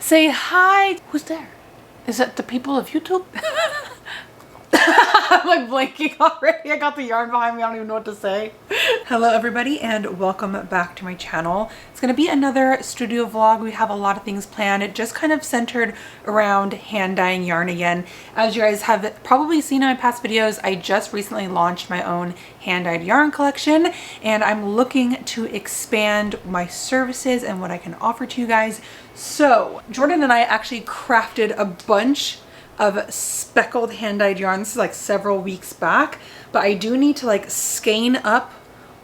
Say hi. Who's there? Is that the people of YouTube? I'm like blanking already. I got the yarn behind me. I don't even know what to say. Hello everybody and welcome back to my channel. It's going to be another studio vlog. We have a lot of things planned. It just kind of centered around hand dyeing yarn again. As you guys have probably seen in my past videos, I just recently launched my own hand dyed yarn collection and I'm looking to expand my services and what I can offer to you guys. So Jordan and I actually crafted a bunch of speckled hand dyed yarn. This is like several weeks back, but I do need to like skein up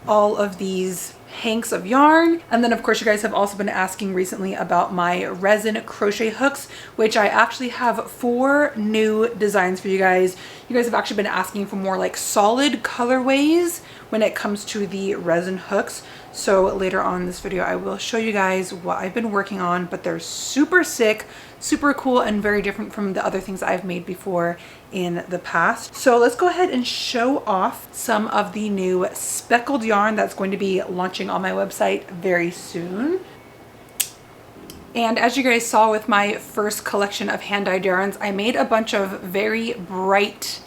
all of these hanks of yarn. And then of course you guys have also been asking recently about my resin crochet hooks, which I actually have 4 new designs for you guys. You guys have actually been asking for more like solid colorways when it comes to the resin hooks. So later on in this video, I will show you guys what I've been working on, but they're super sick, super cool, and very different from the other things I've made before in the past. So let's go ahead and show off some of the new speckled yarn that's going to be launching on my website very soon. And as you guys saw with my first collection of hand dyed yarns, I made a bunch of very bright,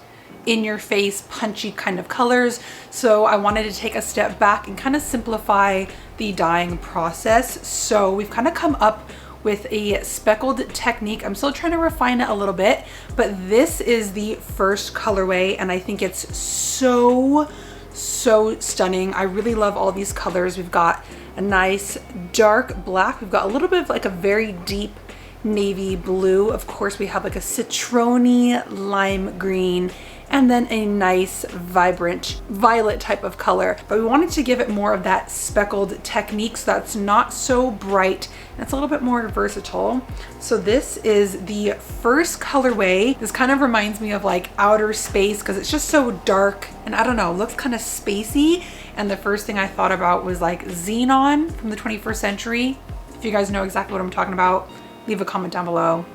in your face, punchy kind of colors. So I wanted to take a step back and kind of simplify the dyeing process. So we've kind of come up with a speckled technique. I'm still trying to refine it a little bit, but this is the first colorway and I think it's so stunning. I really love all these colors. We've got a nice dark black. We've got a little bit of like a very deep navy blue. Of course, we have like a citrony lime green, and then a nice vibrant violet type of color. But we wanted to give it more of that speckled technique so that's not so bright and it's a little bit more versatile. So this is the first colorway. This kind of reminds me of like outer space because it's just so dark and I don't know, looks kind of spacey. And the first thing I thought about was like xenon from the 21st century. If you guys know exactly what I'm talking about, leave a comment down below.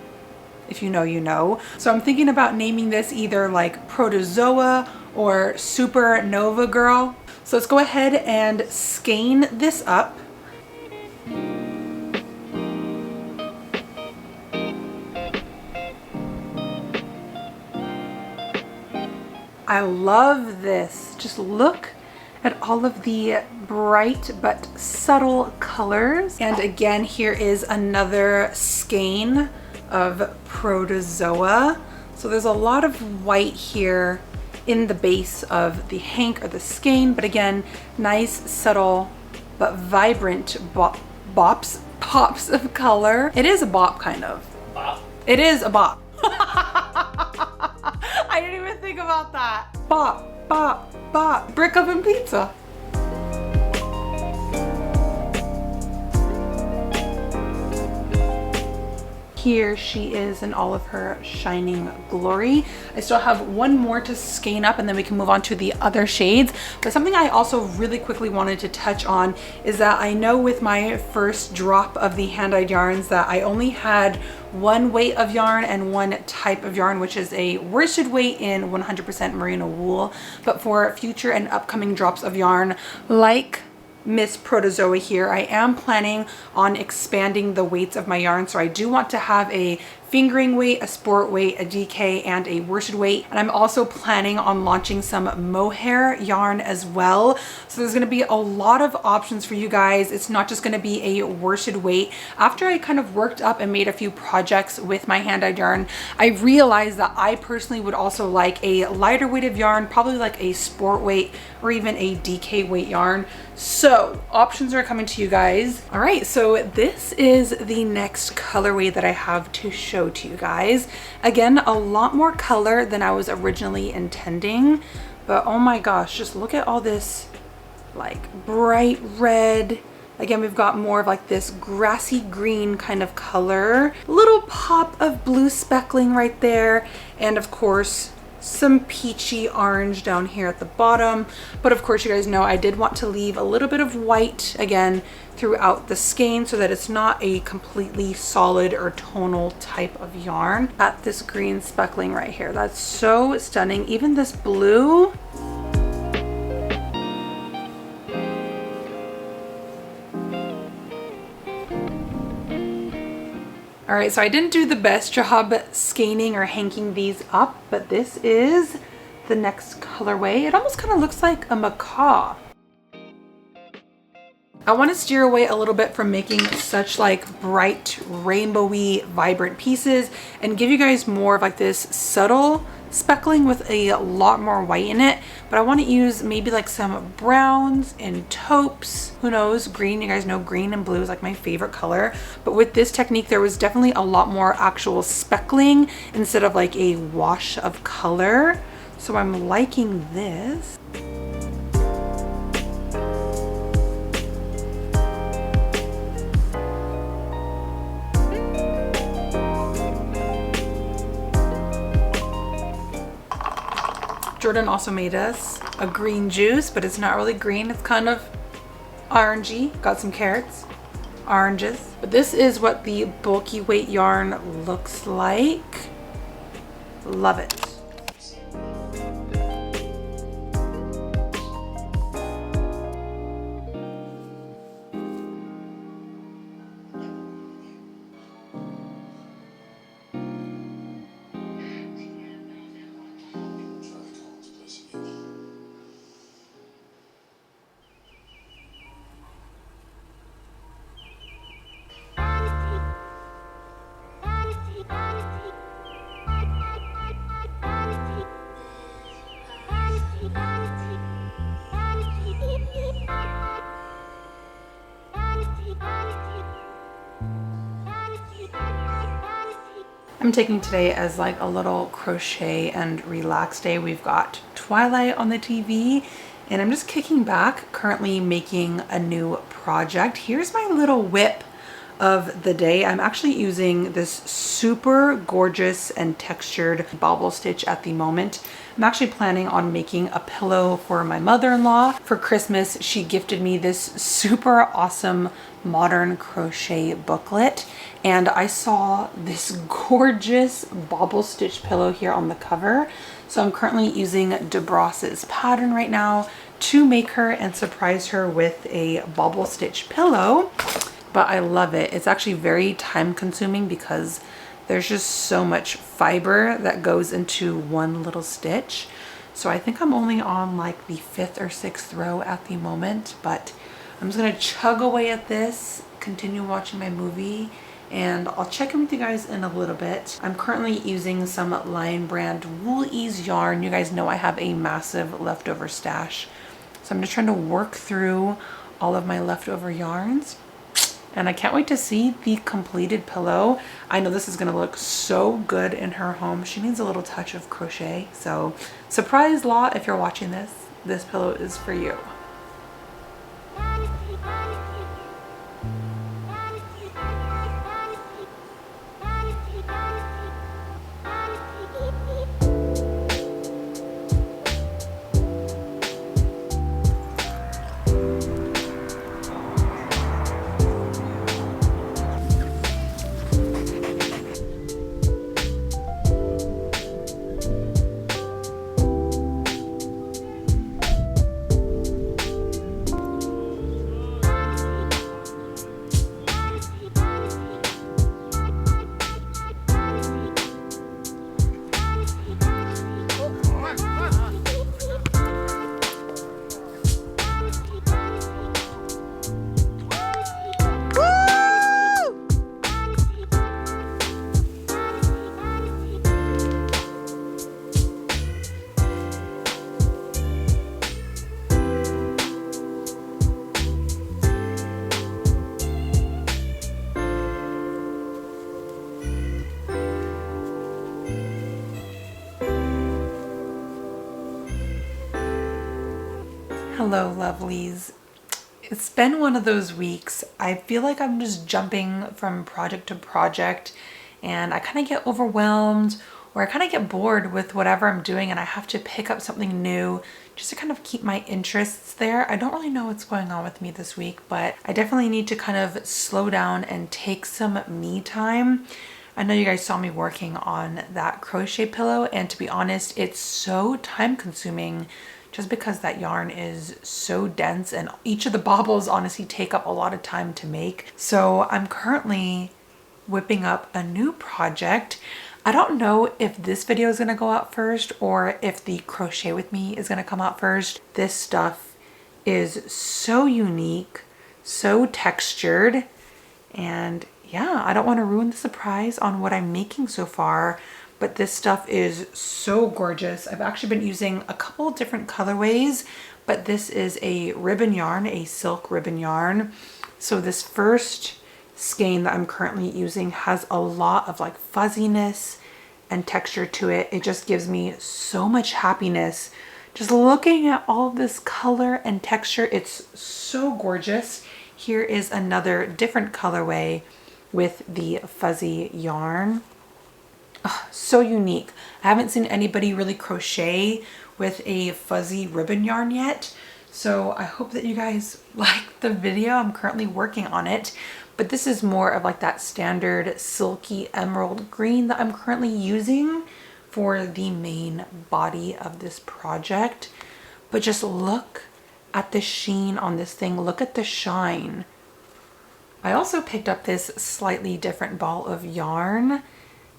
If you know, you know. So I'm thinking about naming this either like Protozoa or Supernova Girl. So let's go ahead and skein this up. I love this. Just look at all of the bright but subtle colors. And again, here is another skein of Protozoa. So there's a lot of white here in the base of the hank or the skein, but again, nice, subtle, but vibrant pops of color. It is a bop, kind of. Bop? It is a bop. I didn't even think about that. Bop, bop, bop. Brick oven pizza. Here she is in all of her shining glory. I still have one more to skein up and then we can move on to the other shades. But something I also really quickly wanted to touch on is that I know with my first drop of the hand dyed yarns that I only had one weight of yarn and one type of yarn, which is a worsted weight in 100% merino wool. But for future and upcoming drops of yarn like Miss Protozoa here, I am planning on expanding the weights of my yarn. So I do want to have a fingering weight, a sport weight, a DK, and a worsted weight. And I'm also planning on launching some mohair yarn as well. So there's gonna be a lot of options for you guys. It's not just gonna be a worsted weight. After I kind of worked up and made a few projects with my hand dyed yarn, I realized that I personally would also like a lighter weight of yarn, probably like a sport weight or even a DK weight yarn. So options are coming to you guys. All right, so this is the next colorway that I have to show to you guys. Again, a lot more color than I was originally intending, but oh my gosh, just look at all this like bright red. Again, we've got more of like this grassy green kind of color, little pop of blue speckling right there, and of course some peachy orange down here at the bottom. But of course, you guys know I did want to leave a little bit of white again throughout the skein so that it's not a completely solid or tonal type of yarn. At this green speckling right here, that's so stunning. Even this blue, All right, so I didn't do the best job scanning or hanging these up, but this is the next colorway. It almost kind of looks like a macaw. I want to steer away a little bit from making such like bright, rainbowy, vibrant pieces and give you guys more of like this subtle speckling with a lot more white in it. But I want to use maybe like some browns and taupes, who knows, green. You guys know green and blue is like my favorite color. But with this technique, there was definitely a lot more actual speckling instead of like a wash of color. So I'm liking this. Jordan also made us a green juice, but it's not really green. It's kind of orangey. Got some carrots, oranges. But this is what the bulky weight yarn looks like. Love it. I'm taking today as like a little crochet and relax day. We've got Twilight on the TV and I'm just kicking back, currently making a new project. Here's my little whip of the day. I'm actually using this super gorgeous and textured bobble stitch at the moment. I'm actually planning on making a pillow for my mother-in-law. For Christmas, she gifted me this super awesome modern crochet booklet, and I saw this gorgeous bobble stitch pillow here on the cover. So I'm currently using DeBrosse's pattern right now to make her and surprise her with a bobble stitch pillow. But I love it. It's actually very time consuming because there's just so much fiber that goes into one little stitch. So I think I'm only on like the 5th or 6th row at the moment, but I'm just gonna chug away at this, continue watching my movie, and I'll check in with you guys in a little bit. I'm currently using some Lion Brand Wool Ease yarn. You guys know I have a massive leftover stash. So I'm just trying to work through all of my leftover yarns. And I can't wait to see the completed pillow. I know this is gonna look so good in her home. She needs a little touch of crochet. So surprise law, if you're watching this pillow is for you. Hello lovelies. It's been one of those weeks. I feel like I'm just jumping from project to project and I kind of get overwhelmed or I kind of get bored with whatever I'm doing and I have to pick up something new just to kind of keep my interests there. I don't really know what's going on with me this week, but I definitely need to kind of slow down and take some me time. I know you guys saw me working on that crochet pillow, and to be honest, it's so time consuming just because that yarn is so dense and each of the bobbles honestly take up a lot of time to make. So I'm currently whipping up a new project. I don't know if this video is gonna go out first or if the crochet with me is gonna come out first. This stuff is so unique, so textured, and yeah, I don't want to ruin the surprise on what I'm making so far, but this stuff is so gorgeous. I've actually been using a couple different colorways, but this is a ribbon yarn, a silk ribbon yarn. So this first skein that I'm currently using has a lot of like fuzziness and texture to it. It just gives me so much happiness just looking at all of this color and texture. It's so gorgeous. Here is another different colorway with the fuzzy yarn. Oh, so unique. I haven't seen anybody really crochet with a fuzzy ribbon yarn yet. So I hope that you guys like the video. I'm currently working on it, but this is more of like that standard silky emerald green that I'm currently using for the main body of this project. But just look at the sheen on this thing. Look at the shine. I also picked up this slightly different ball of yarn,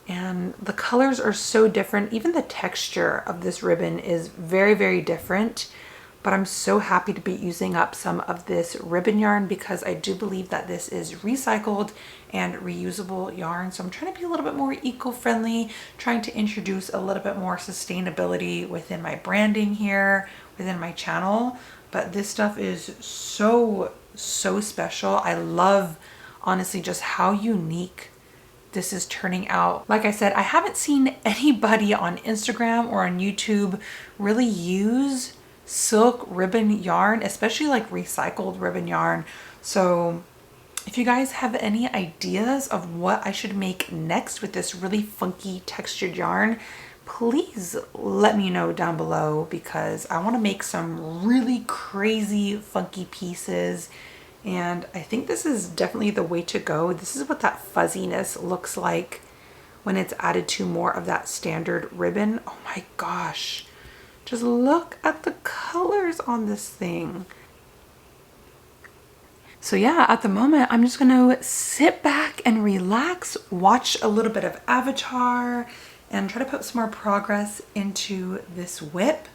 and the colors are so different. Even the texture of this ribbon is very, very different, but I'm so happy to be using up some of this ribbon yarn because I do believe that this is recycled and reusable yarn. So I'm trying to be a little bit more eco-friendly, trying to introduce a little bit more sustainability within my branding here, within my channel. But this stuff is so special. I love, honestly, just how unique this is turning out. Like I said, I haven't seen anybody on Instagram or on YouTube really use silk ribbon yarn, especially like recycled ribbon yarn. So if you guys have any ideas of what I should make next with this really funky textured yarn, please let me know down below, because I want to make some really crazy funky pieces, and I think this is definitely the way to go. This is what that fuzziness looks like when it's added to more of that standard ribbon. Oh my gosh, just look at the colors on this thing. So yeah, at the moment I'm just gonna sit back and relax, watch a little bit of Avatar, and try to put some more progress into this whip.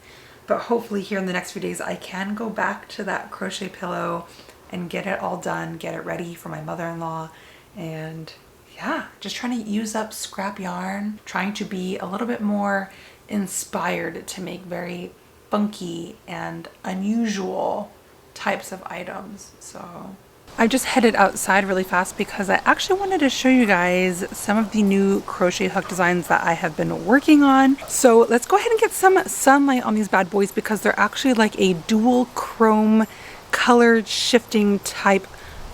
But hopefully here in the next few days I can go back to that crochet pillow and get it all done, get it ready for my mother-in-law. And yeah, just trying to use up scrap yarn, trying to be a little bit more inspired to make very funky and unusual types of items. So I just headed outside really fast because I actually wanted to show you guys some of the new crochet hook designs that I have been working on. So let's go ahead and get some sunlight on these bad boys because they're actually like a dual chrome color shifting type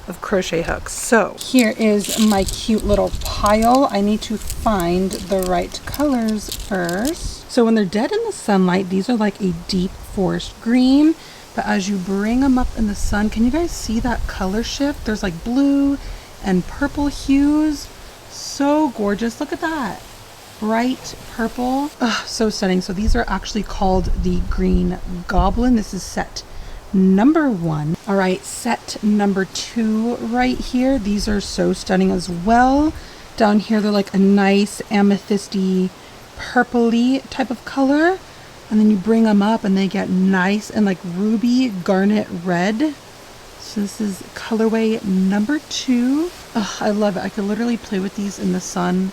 of crochet hooks. So here is my cute little pile. I need to find the right colors first. So when they're dead in the sunlight, these are like a deep forest green. But as you bring them up in the sun, can you guys see that color shift? There's like blue and purple hues. So gorgeous. Look at that. Bright purple. Oh, so stunning. So these are actually called the Green Goblin. This is set number 1. All right, set number 2 right here. These are so stunning as well. Down here, they're like a nice amethysty, purpley type of color. And then you bring them up and they get nice and like ruby garnet red. So this is colorway number 2. Oh, I love it. I could literally play with these in the sun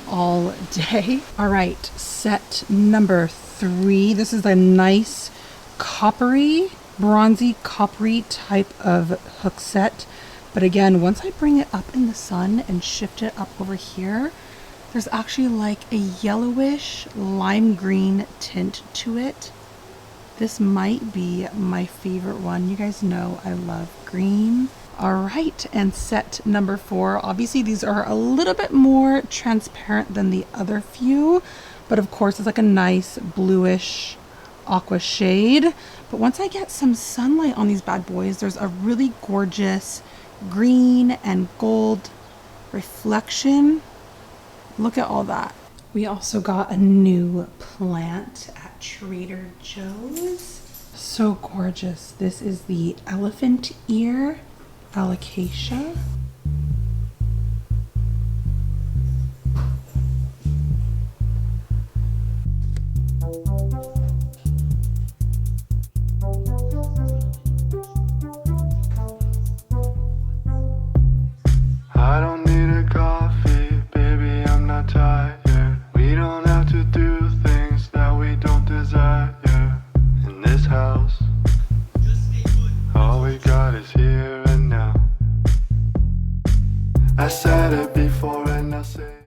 all day. All right, set number 3. This is a nice coppery, bronzy coppery type of hook set. But again, once I bring it up in the sun and shift it up over here, there's actually like a yellowish lime green tint to it. This might be my favorite one. You guys know I love green. All right, and set number 4. Obviously these are a little bit more transparent than the other few, but of course it's like a nice bluish aqua shade. But once I get some sunlight on these bad boys, there's a really gorgeous green and gold reflection. Look at all that. We also got a new plant at Trader Joe's. So gorgeous. This is the elephant ear alocasia.